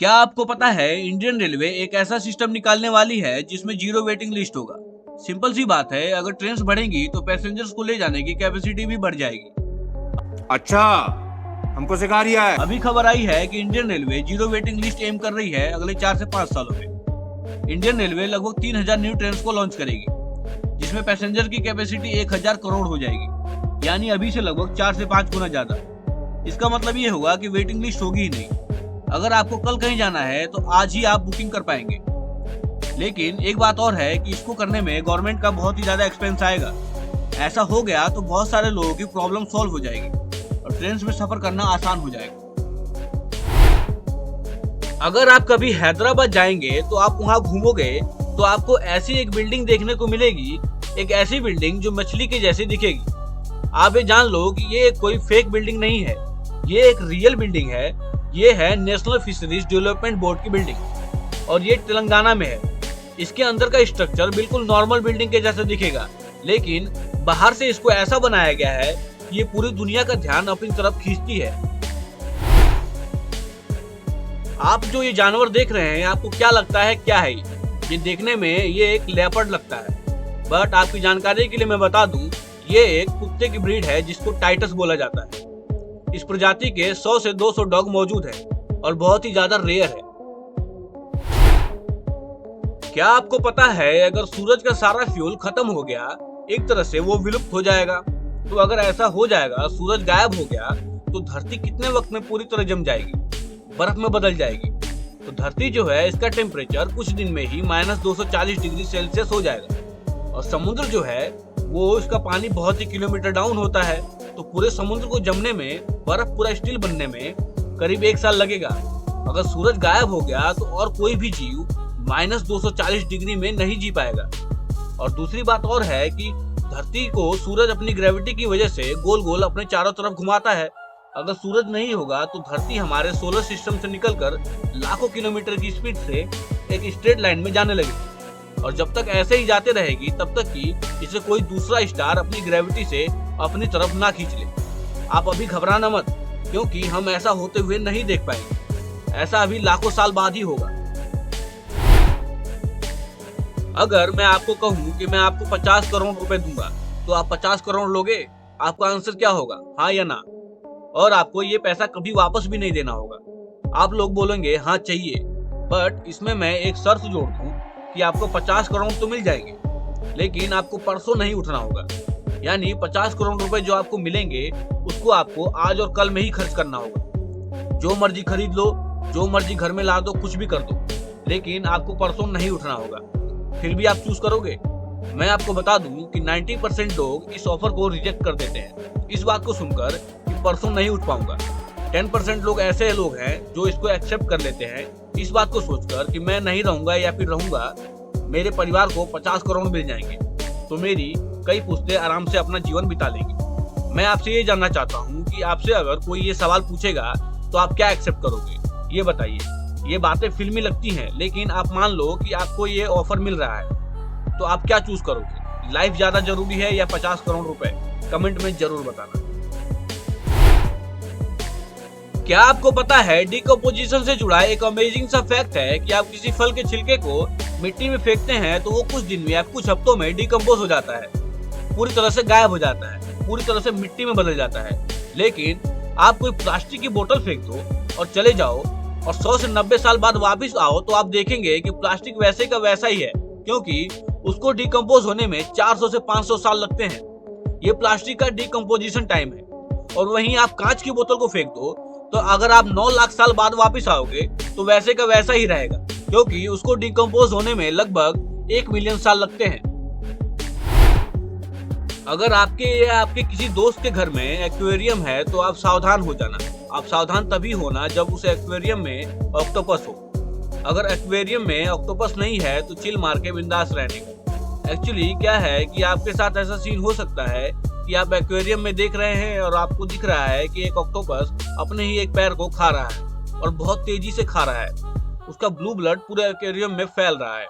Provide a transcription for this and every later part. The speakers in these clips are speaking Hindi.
क्या आपको पता है इंडियन रेलवे एक ऐसा सिस्टम निकालने वाली है जिसमें जीरो वेटिंग लिस्ट होगा। सिंपल सी बात है, अगर ट्रेन्स बढ़ेंगी तो पैसेंजर्स को ले जाने की कैपेसिटी भी बढ़ जाएगी। अच्छा, हमको सिखा रिया है। अभी खबर आई है कि Indian railway zero waiting list aim कर रही है अगले 4 से 5 सालों में। इंडियन रेलवे लगभग 3000 न्यू ट्रेन को लॉन्च करेगी, जिसमें पैसेंजर की कैपेसिटी 1000 करोड़ हो जाएगी, यानी अभी से लगभग 4 से 5 गुना ज्यादा। इसका मतलब ये होगा कि वेटिंग लिस्ट होगी ही नहीं। अगर आपको कल कहीं जाना है तो आज ही आप बुकिंग कर पाएंगे। लेकिन एक बात और है कि इसको करने में गवर्नमेंट का बहुत ही ज्यादा एक्सपेंस आएगा। ऐसा हो गया तो बहुत सारे लोगों की प्रॉब्लम सॉल्व हो जाएगी और ट्रेन में सफर करना आसान हो जाएगा। अगर आप कभी हैदराबाद जाएंगे तो आप वहां घूमोगे तो आपको ऐसी एक बिल्डिंग देखने को मिलेगी, एक ऐसी बिल्डिंग जो मछली के जैसी दिखेगी। आप ये जान लो कि ये कोई फेक बिल्डिंग नहीं है, ये एक रियल बिल्डिंग है। ये है नेशनल फिशरीज डेवलपमेंट बोर्ड की बिल्डिंग और ये तेलंगाना में है। इसके अंदर का स्ट्रक्चर बिल्कुल नॉर्मल बिल्डिंग के जैसा दिखेगा, लेकिन बाहर से इसको ऐसा बनाया गया है कि ये पूरी दुनिया का ध्यान अपनी तरफ खींचती है। आप जो ये जानवर देख रहे हैं, आपको क्या लगता है क्या है ये देखने में ये एक लेपर्ड लगता है, बट आपकी जानकारी के लिए मैं बता दूं, ये एक कुत्ते की ब्रीड है जिसको टाइटस बोला जाता है। इस प्रजाति के 100 से 200 डॉग मौजूद हैं और बहुत ही ज्यादा रेयर है। क्या आपको पता है अगर सूरज का सारा फ्यूल खत्म हो गया, एक तरह से वो विलुप्त हो जाएगा। तो अगर ऐसा हो जाएगा, सूरज गायब हो गया, तो धरती कितने वक्त में पूरी तरह जम जाएगी, बर्फ में बदल जाएगी। तो धरती जो है, इसका टेम्परेचर कुछ दिन में ही -240 डिग्री सेल्सियस हो जाएगा। और समुद्र जो है वो, इसका पानी बहुत ही किलोमीटर डाउन होता है, तो पूरे समुद्र को जमने में, बर्फ पूरा स्टील बनने में करीब 1 साल लगेगा। अगर सूरज गायब हो गया तो और कोई भी जीव -240 डिग्री में नहीं जी पाएगा। और दूसरी बात और है कि धरती को सूरज अपनी ग्रेविटी की वजह से गोल गोल अपने चारों तरफ घुमाता है। अगर सूरज नहीं होगा तो धरती हमारे सोलर सिस्टम से निकलकर लाखों किलोमीटर की स्पीड से एक स्ट्रेट लाइन में जाने लगेगी। और जब तक ऐसे ही जाते रहेगी तब तक कि इसे कोई दूसरा स्टार अपनी ग्रेविटी से अपनी तरफ ना खींच ले। आप अभी घबराना मत, क्योंकि हम ऐसा होते हुए नहीं देख पाएंगे। ऐसा अभी लाखों साल बाद ही होगा। अगर मैं आपको कहूँ कि मैं आपको 50 करोड़ रुपए दूंगा, तो आप 50 करोड़ लोगे? आपका आंसर क्या होगा, हाँ या ना? और आपको ये पैसा कभी वापस भी नहीं देना होगा। आप लोग बोलेंगे हाँ चाहिए, बट इसमें मैं एक शर्त जोड़ दूं कि आपको 50 करोड़ तो मिल जाएंगे, लेकिन आपको परसों नहीं उठना होगा। यानी 50 करोड़ रुपए जो आपको मिलेंगे उसको आपको आज और कल में ही खर्च करना होगा। जो मर्जी खरीद लो, जो मर्जी घर में ला दो, कुछ भी कर दो, लेकिन आपको परसों नहीं उठना होगा। फिर भी आप चूज करोगे? मैं आपको बता दूं कि 90% लोग इस ऑफर को रिजेक्ट कर देते हैं, इस बात को सुनकर कि परसों नहीं उठ पाऊंगा। 10% लोग ऐसे लोग हैं जो इसको एक्सेप्ट कर लेते हैं, इस बात को सोचकर कि मैं नहीं रहूंगा या फिर रहूंगा, मेरे परिवार को 50 करोड़ मिल जाएंगे तो मेरी कई पुश्तें आराम से अपना जीवन बिता लेंगी। मैं आपसे ये जानना चाहता हूँ कि आपसे अगर कोई ये सवाल पूछेगा तो आप क्या एक्सेप्ट करोगे, ये बताइए। ये बातें फिल्मी लगती हैं, लेकिन आप मान लो कि आपको ये ऑफर मिल रहा है, तो आप क्या चूज करोगे? लाइफ ज्यादा जरूरी है या 50 करोड़ रुपए? कमेंट में जरूर बताना। क्या आपको पता है डिकम्पोजिशन से जुड़ा एक अमेजिंग सा फैक्ट है कि आप किसी फल के छिलके को मिट्टी में फेंकते हैं तो वो कुछ दिन में या कुछ हफ्तों में डिकम्पोज हो जाता है, पूरी तरह से गायब हो जाता है, पूरी तरह से मिट्टी में बदल जाता है। लेकिन आप कोई प्लास्टिक की बोतल फेंक दो और चले जाओ और 100 से 90 साल बाद वापस आओ तो आप देखेंगे कि प्लास्टिक वैसे का वैसा ही है, क्योंकि उसको डिकम्पोज होने में 400 से 500 साल लगते हैं। ये प्लास्टिक का डिकम्पोजिशन टाइम है। और वहीं आप कांच की बोतल को फेंक दो तो अगर आप 9 लाख साल बाद वापस आओगे तो वैसे का वैसा ही रहेगा, क्योंकि उसको डिकम्पोज होने में लगभग 1 मिलियन साल लगते हैं। अगर आपके या आपके किसी दोस्त के घर में एक्वेरियम है तो आप सावधान हो जाना। आप सावधान तभी होना जब उस एक्वेरियम में ऑक्टोपस हो। अगर एक्वेरियम में ऑक्टोपस नहीं है तो चिल मार के बिंदास रहने का। एक्चुअली क्या है कि आपके साथ ऐसा सीन हो सकता है कि आप एक्वेरियम में देख रहे हैं और आपको दिख रहा है कि एक ऑक्टोपस अपने ही एक पैर को खा रहा है और बहुत तेजी से खा रहा है। उसका ब्लू ब्लड पूरे एक्वेरियम में फैल रहा है।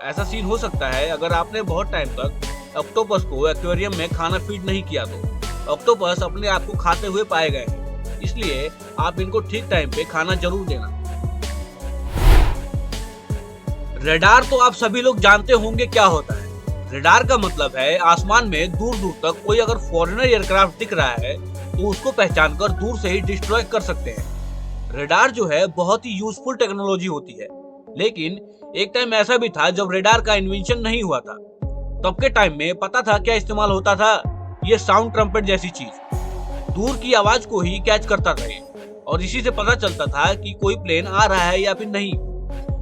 ऐसा सीन हो सकता है अगर आपने बहुत टाइम तक ऑक्टोपस को एक्वेरियम में खाना फीड नहीं किया तो। ऑक्टोपस अपने आप को खाते हुए पाए गए हैं, इसलिए आप इनको ठीक टाइम पे खाना जरूर देना। रेडार तो आप सभी लोग जानते होंगे क्या होता है। रेडार का मतलब है आसमान में दूर दूर तक कोई अगर फॉरेनर एयरक्राफ्ट दिख रहा है तो उसको पहचान कर दूर से ही डिस्ट्रॉय कर सकते हैं। रेडार जो है बहुत ही यूजफुल टेक्नोलॉजी होती है, लेकिन एक टाइम ऐसा भी था जब रेडार का इन्वेंशन नहीं हुआ था। तब के टाइम में पता था क्या इस्तेमाल होता था? ये साउंड ट्रम्पेट जैसी चीज, दूर की आवाज को ही कैच करता रहे और इसी से पता चलता था कि कोई प्लेन आ रहा है या फिर नहीं।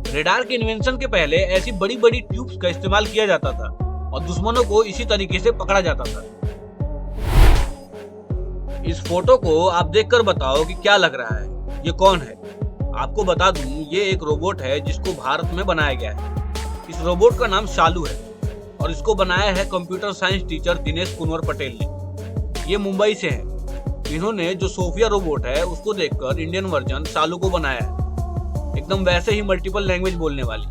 रेडार के इन्वेंशन के पहले ऐसी बड़ी बड़ी ट्यूब्स का इस्तेमाल किया जाता था और दुश्मनों को इसी तरीके से पकड़ा जाता था। इस फोटो को आप देखकर बताओ कि क्या लग रहा है, ये कौन है? आपको बता दूं, ये एक रोबोट है जिसको भारत में बनाया गया है। इस रोबोट का नाम शालू है और इसको बनाया है कंप्यूटर साइंस टीचर दिनेश कुंवर पटेल ने। ये मुंबई से है। इन्होंने जो सोफिया रोबोट है उसको देखकर इंडियन वर्जन शालू को बनाया है। एकदम वैसे ही मल्टीपल लैंग्वेज बोलने वाली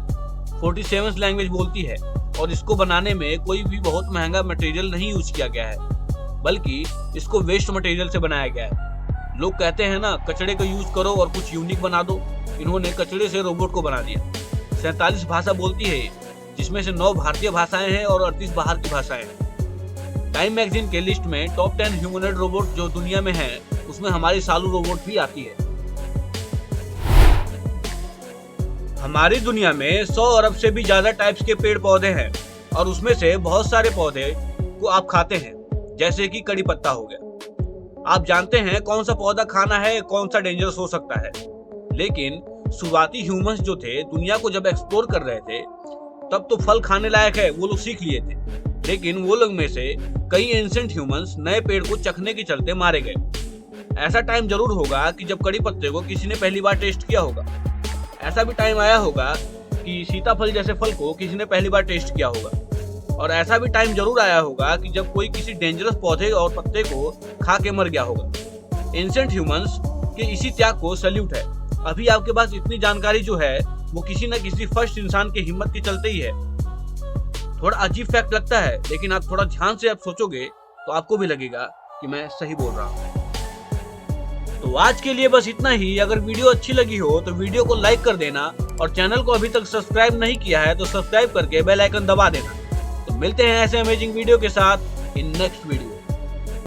47 लैंग्वेज बोलती है और इसको बनाने में कोई भी बहुत महंगा मटेरियल नहीं यूज किया गया है, बल्कि इसको वेस्ट मटेरियल से बनाया गया है। लोग कहते हैं ना, कचड़े का यूज करो और कुछ यूनिक बना दो। इन्होंने कचड़े से रोबोट को बना दिया। 47 भाषा बोलती है, जिसमें से 9 भारतीय भाषाएं हैं और 38 बाहर की भाषाएं हैं। टाइम मैगजीन के लिस्ट में टॉप 10 ह्यूमनॉइड रोबोट जो दुनिया में है, उसमें हमारी शालू रोबोट भी आती है। हमारी दुनिया में 100 अरब से भी ज्यादा टाइप्स के पेड़ पौधे हैं और उसमें से बहुत सारे पौधे को आप खाते हैं, जैसे कि कड़ी पत्ता हो गया। आप जानते हैं कौन सा पौधा खाना है, कौन सा डेंजरस हो सकता है। लेकिन शुरुआती ह्यूमंस जो थे, दुनिया को जब एक्सप्लोर कर रहे थे, तब तो फल खाने लायक है वो लोग सीख लिए थे। लेकिन वो लोग में से कई एंशिएंट ह्यूमंस नए पेड़ को चखने के चलते मारे गए। ऐसा टाइम जरूर होगा कि जब कड़ी पत्ते को किसी ने पहली बार टेस्ट किया होगा। ऐसा भी टाइम आया होगा कि सीताफल जैसे फल को किसी ने पहली बार टेस्ट किया होगा। और ऐसा भी टाइम जरूर आया होगा कि जब कोई किसी डेंजरस पौधे और पत्ते को खा के मर गया होगा। एंशिएंट ह्यूमंस के इसी त्याग को सैल्यूट है। अभी आपके पास इतनी जानकारी जो है वो किसी न किसी फर्स्ट इंसान की हिम्मत के चलते ही है। थोड़ा अजीब फैक्ट लगता है, लेकिन आप थोड़ा ध्यान से आप सोचोगे तो आपको भी लगेगा कि मैं सही बोल रहा हूँ। तो आज के लिए बस इतना ही। अगर वीडियो अच्छी लगी हो तो वीडियो को लाइक कर देना और चैनल को अभी तक सब्सक्राइब नहीं किया है तो सब्सक्राइब करके बेल आइकन दबा देना। तो मिलते हैं ऐसे अमेजिंग वीडियो के साथ इन नेक्स्ट वीडियो।